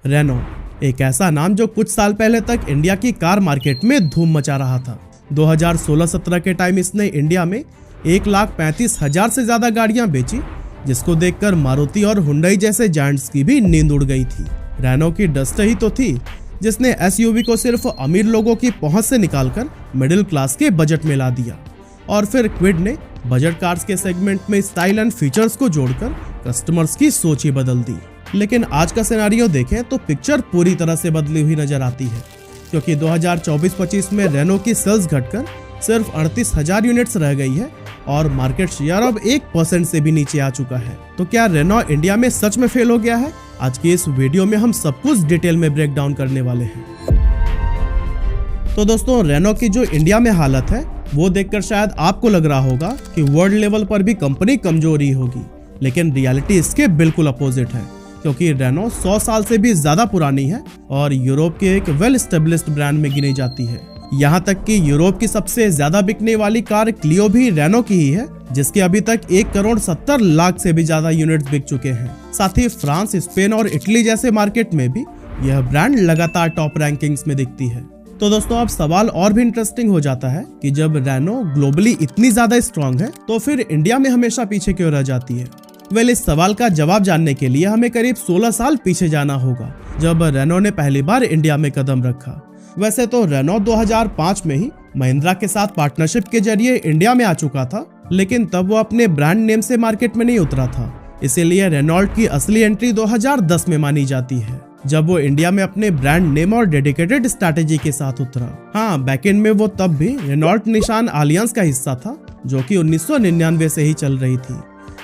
Reno एक ऐसा नाम जो कुछ साल पहले तक इंडिया की कार मार्केट में धूम मचा रहा था। 2016-17 के टाइम इसने इंडिया में 1,35,000 से ज्यादा गाड़ियां बेची, जिसको देखकर मारुति और हुंडई जैसे जायंट्स की भी नींद उड़ गई थी। रेनो की डस्टर ही तो थी जिसने एसयूवी को सिर्फ अमीर लोगों की पहुंच से निकालकर मिडिल क्लास के बजट में ला दिया, और फिर क्विड ने बजट कार्स के सेगमेंट में स्टाइल एंड फीचर्स को जोड़कर कस्टमर्स की सोच ही बदल दी। लेकिन आज का सिनेरियो देखें तो पिक्चर पूरी तरह से बदली हुई नजर आती है, क्योंकि 2024-25 में रेनो की सेल्स घटकर सिर्फ 38,000 यूनिट्स रह गई है और मार्केट शेयर अब 1% से भी नीचे आ चुका है। तो क्या रेनो इंडिया में सच में फेल हो गया है? आज की इस वीडियो में हम सब कुछ डिटेल में ब्रेक डाउन करने वाले हैं। तो दोस्तों, रेनो की जो इंडिया में हालत है वो देखकर शायद आपको लग रहा होगा कि वर्ल्ड लेवल पर भी कंपनी कमजोर ही होगी, लेकिन रियलिटी इसके बिल्कुल अपोजिट है, क्योंकि रेनो 100 साल से भी ज्यादा पुरानी है और यूरोप के एक वेल एस्टेब्लिश्ड ब्रांड में गिनी जाती है। यहाँ तक कि यूरोप की सबसे ज्यादा बिकने वाली कार क्लियो भी रेनो की ही है, जिसके अभी तक 1,70,00,000 से भी ज्यादा यूनिट्स बिक चुके हैं। साथ ही फ्रांस, स्पेन और इटली जैसे मार्केट में भी यह ब्रांड लगातार टॉप रैंकिंग्स में दिखती है। तो दोस्तों, अब सवाल और भी इंटरेस्टिंग हो जाता है कि जब रेनो ग्लोबली इतनी ज्यादा स्ट्रॉन्ग है तो फिर इंडिया में हमेशा पीछे क्यों रह जाती है? इस सवाल का जवाब जानने के लिए हमें करीब 16 साल पीछे जाना होगा, जब रेनो ने पहली बार इंडिया में कदम रखा। वैसे तो रेनो 2005 में ही महिंद्रा के साथ पार्टनरशिप के जरिए इंडिया में आ चुका था, लेकिन तब वो अपने ब्रांड नेम से मार्केट में नहीं उतरा था। इसीलिए रेनॉल्ट की असली एंट्री 2010 में मानी जाती है, जब वो इंडिया में अपने ब्रांड नेम और डेडिकेटेड स्ट्रैटेजी के साथ उतरा। हाँ, बैकएंड में वो तब भी रेनॉल्ट निशान अलायंस का हिस्सा था, जो कि 1999 से ही चल रही थी,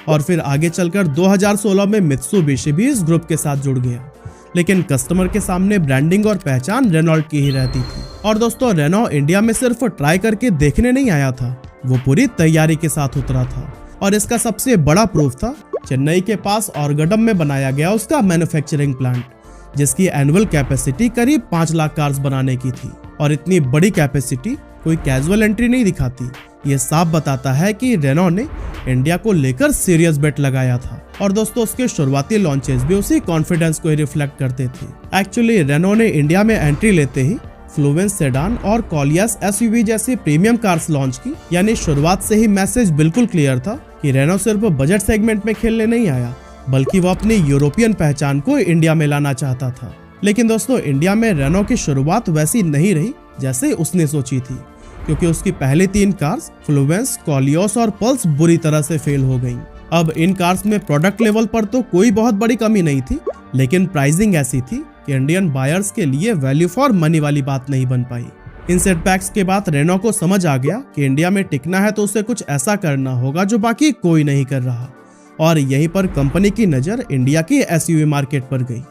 और फिर आगे चलकर 2016 में मित्सुबिशी भी इस ग्रुप के साथ जुड़ गया। लेकिन कस्टमर के सामने ब्रांडिंग और पहचान रेनॉल्ट की ही रहती थी। और दोस्तों, रेनो इंडिया में सिर्फ ट्राई करके देखने नहीं आया था, वो पूरी तैयारी के साथ उतरा था, और इसका सबसे बड़ा प्रूफ था चेन्नई के पास ओरगडम में बनाया गया उसका मैन्युफैक्चरिंग प्लांट, जिसकी एनुअल कैपेसिटी करीब 5 लाख कार्स बनाने की थी। और इतनी बड़ी कैपेसिटी कोई कैजुअल एंट्री नहीं दिखाती, ये साफ बताता है कि रेनो ने इंडिया को लेकर सीरियस बेट लगाया था। और दोस्तों, उसके शुरुआती लॉन्चेस भी उसी कॉन्फिडेंस को ही रिफ्लेक्ट करते थे। एक्चुअली रेनो ने इंडिया में एंट्री लेते ही फ्लुवेंस सेडान और कॉलियस एसयूवी जैसी प्रीमियम कार्स लॉन्च की, यानी शुरुआत से ही मैसेज बिल्कुल क्लियर था कि रेनो सिर्फ बजट सेगमेंट में खेलने नहीं आया, बल्कि वो अपनी यूरोपियन पहचान को इंडिया में लाना चाहता था। लेकिन दोस्तों, इंडिया में रेनो की शुरुआत वैसी नहीं रही जैसे उसने सोची थी, क्योंकि उसकी पहली 3 कार्स फ्लुवेंस, कॉलियोस और पल्स बुरी तरह से फेल हो गईं। अब इन कार्स में प्रोडक्ट लेवल पर तो कोई बहुत बड़ी कमी नहीं थी, लेकिन प्राइसिंग ऐसी थी कि इंडियन बायर्स के लिए वैल्यू फॉर मनी वाली बात नहीं बन पाई। इन सेटबैक्स के बाद रेनो को समझ आ गया कि इंडिया में टिकना है तो उसे कुछ ऐसा करना होगा जो बाकी कोई नहीं कर रहा, और यहीं पर कंपनी की नजर इंडिया की एसयूवी मार्केट पर गई।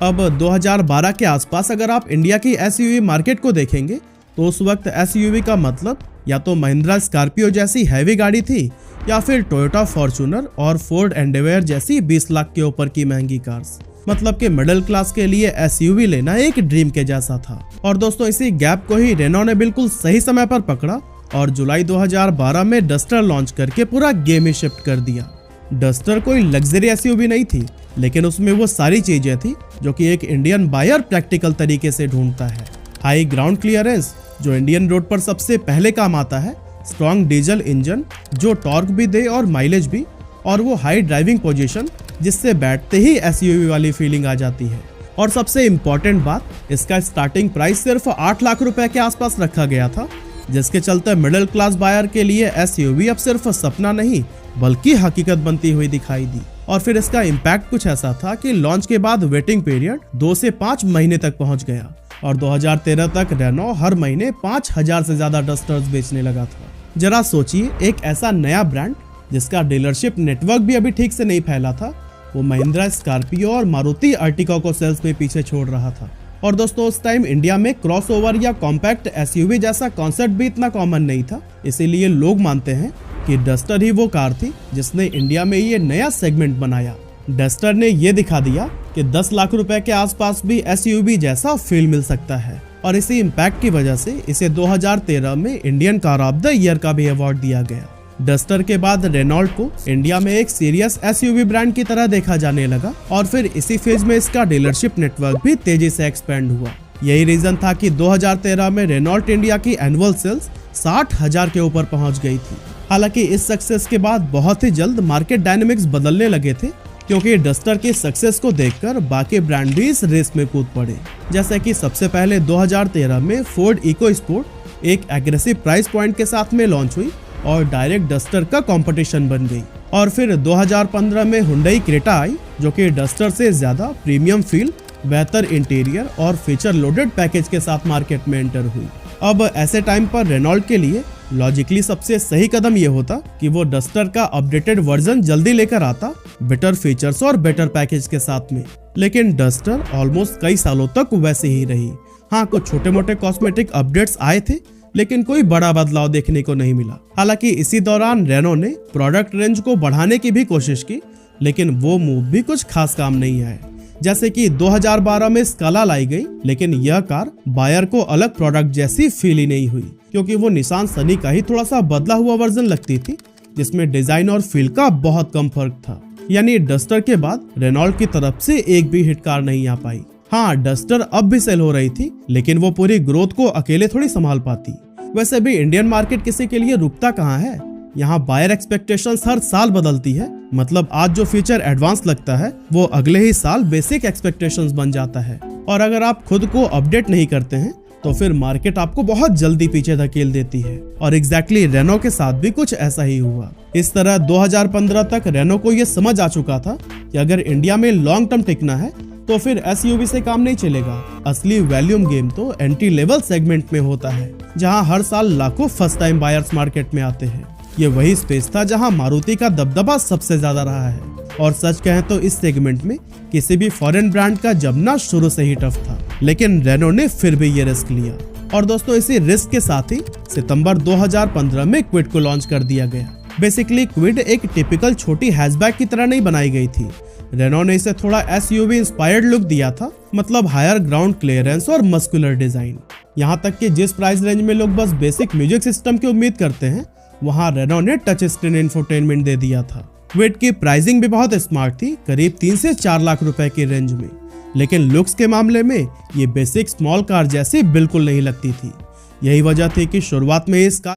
अब 2012 के आसपास अगर आप इंडिया की एसयूवी मार्केट को देखेंगे तो उस वक्त एसयूवी का मतलब या तो महिंद्रा स्कॉर्पियो जैसी हैवी गाड़ी थी, या फिर टोयोटा फॉर्च्यूनर और फोर्ड एंडेवर जैसी 20 लाख के ऊपर की महंगी कार्स। मतलब कि मिडिल क्लास के लिए एसयूवी लेना एक ड्रीम के जैसा था। और दोस्तों, इसी गैप को ही रेनो ने बिल्कुल सही समय पर पकड़ा और जुलाई 2012 में डस्टर लॉन्च करके पूरा गेम ही शिफ्ट कर दिया। डस्टर कोई लग्जरी एसयूवी नहीं थी, लेकिन उसमें वो सारी चीजें थी जो कि एक इंडियन बायर प्रैक्टिकल तरीके से ढूंढता है। हाई ग्राउंड क्लियरेंस, जो इंडियन रोड पर सबसे पहले काम आता है, स्ट्रॉन्ग डीजल इंजन जो टॉर्क भी दे और माइलेज भी, और वो हाई ड्राइविंग पोजीशन जिससे बैठते ही एसयूवी वाली फीलिंग आ जाती है। और सबसे इम्पोर्टेंट बात, इसका स्टार्टिंग प्राइस सिर्फ 8 लाख रुपए के आसपास रखा गया था, जिसके चलते मिडिल क्लास बायर के लिए एसयूवी अब सिर्फ सपना नहीं बल्कि हकीकत बनती हुई दिखाई दी। और फिर इसका इम्पैक्ट कुछ ऐसा था कि लॉन्च के बाद वेटिंग पीरियड 2 से 5 महीने तक पहुंच गया, और 2013 तक रेनो हर महीने 5,000 से ज्यादा डस्टर्स बेचने लगा था। जरा सोचिए, एक ऐसा नया ब्रांड जिसका डीलरशिप नेटवर्क भी अभी ठीक से नहीं फैला था, वो महिंद्रा स्कॉर्पियो और मारुति अर्टिगा को सेल्स में पीछे छोड़ रहा था। और दोस्तों, उस टाइम इंडिया में क्रॉसओवर या कॉम्पैक्ट एसयूवी जैसा कॉन्सेप्ट भी इतना कॉमन नहीं था, इसीलिए लोग मानते हैं कि डस्टर ही वो कार थी जिसने इंडिया में ये नया सेगमेंट बनाया। डस्टर ने ये दिखा दिया कि 10 लाख रुपए के आसपास भी एसयूवी जैसा फील मिल सकता है, और इसी इम्पैक्ट की वजह से इसे 2013 में Indian car of the year का भी अवार्ड दिया गया। डस्टर के बाद रेनॉल्ट को इंडिया में एक सीरियस एसयूवी ब्रांड की तरह देखा जाने लगा और फिर इसी फेज में इसका डीलरशिप नेटवर्क भी तेजी से एक्सपेंड हुआ। यही रीजन था कि 2013 में रेनॉल्ट इंडिया की एनुअल सेल्स 60,000 के ऊपर पहुंच गई थी। हालांकि इस सक्सेस के बाद बहुत ही जल्द मार्केट डायनेमिक्स बदलने लगे थे, क्योंकि डस्टर की सक्सेस को देखकर बाकी ब्रांड भी इस रेस में कूद पड़े। जैसे कि सबसे पहले 2013 में फोर्ड इको स्पोर्ट एक एग्रेसिव प्राइस पॉइंट के साथ में लॉन्च हुई और डायरेक्ट डस्टर का कंपटीशन बन गई। और फिर 2015 में हुंडई क्रेटा आई, जो कि डस्टर से ज्यादा प्रीमियम फील, बेहतर इंटीरियर और फीचर लोडेड पैकेज के साथ मार्केट में एंटर हुई। अब ऐसे टाइम पर रेनॉल्ट के लिए लॉजिकली सबसे सही कदम ये होता कि वो डस्टर का अपडेटेड वर्जन जल्दी लेकर आता, बेटर फीचर्स और बेटर पैकेज के साथ में। लेकिन डस्टर ऑलमोस्ट कई सालों तक वैसे ही रही। हाँ, कुछ छोटे मोटे कॉस्मेटिक अपडेट्स आए थे, लेकिन कोई बड़ा बदलाव देखने को नहीं मिला। हालांकि इसी दौरान रेनो ने प्रोडक्ट रेंज को बढ़ाने की भी कोशिश की, लेकिन वो मूव भी कुछ खास काम नहीं आए। जैसे कि 2012 में स्काला लाई गई, लेकिन यह कार बायर को अलग प्रोडक्ट जैसी फील ही नहीं हुई, क्योंकि वो निसान सनी का ही थोड़ा सा बदला हुआ वर्जन लगती थी, जिसमें डिजाइन और फील का बहुत कम फर्क था। यानी डस्टर के बाद रेनॉल्ट की तरफ से एक भी हिट कार नहीं आ पाई। हाँ, डस्टर अब भी सेल हो रही थी, लेकिन वो पूरी ग्रोथ को अकेले थोड़ी संभाल पाती। वैसे भी इंडियन मार्केट किसी के लिए रुकता कहाँ है। यहाँ बायर एक्सपेक्टेशंस हर साल बदलती है। मतलब आज जो फीचर एडवांस लगता है, वो अगले ही साल बेसिक एक्सपेक्टेशंस बन जाता है। और अगर आप खुद को अपडेट नहीं करते हैं, तो फिर मार्केट आपको बहुत जल्दी पीछे धकेल देती है। और एग्जैक्टली रेनो के साथ भी कुछ ऐसा ही हुआ। इस तरह 2015 तक रेनो को ये समझ आ चुका था कि अगर इंडिया में लॉन्ग टर्म टिकना है, तो फिर एसयूवी से काम नहीं चलेगा। असली वैल्यूम गेम तो एंट्री लेवल सेगमेंट में होता है, जहां हर साल लाखों फर्स्ट टाइम बायर्स मार्केट में आते हैं। ये वही स्पेस था जहां मारुति का दबदबा सबसे ज्यादा रहा है। और सच कहें तो इस सेगमेंट में किसी भी फॉरेन ब्रांड का जमना शुरू से ही टफ था, लेकिन रेनो ने फिर भी ये रिस्क लिया। और दोस्तों, इसी रिस्क के साथ ही सितंबर 2015 में क्विड को लॉन्च कर दिया गया। बेसिकली क्विड एक टिपिकल छोटी हैचबैक की तरह नहीं बनाई गई थी। रेनो ने इसे थोड़ा एसयूवी इंस्पायर्ड लुक दिया था, मतलब हायर ग्राउंड क्लियरेंस और मस्कुलर डिजाइन। यहाँ तक कि जिस प्राइस रेंज में लोग बस बेसिक म्यूजिक सिस्टम की उम्मीद करते हैं, वहाँ रेनो ने टच स्क्रीन इंफोटेनमेंट दे दिया था। क्विड की प्राइसिंग भी बहुत स्मार्ट थी, करीब 3 से 4 लाख रुपए की रेंज में। लेकिन लुक्स के मामले में ये बेसिक स्मॉल कार जैसी बिल्कुल नहीं लगती थी। यही वजह थी कि शुरुआत में इस कार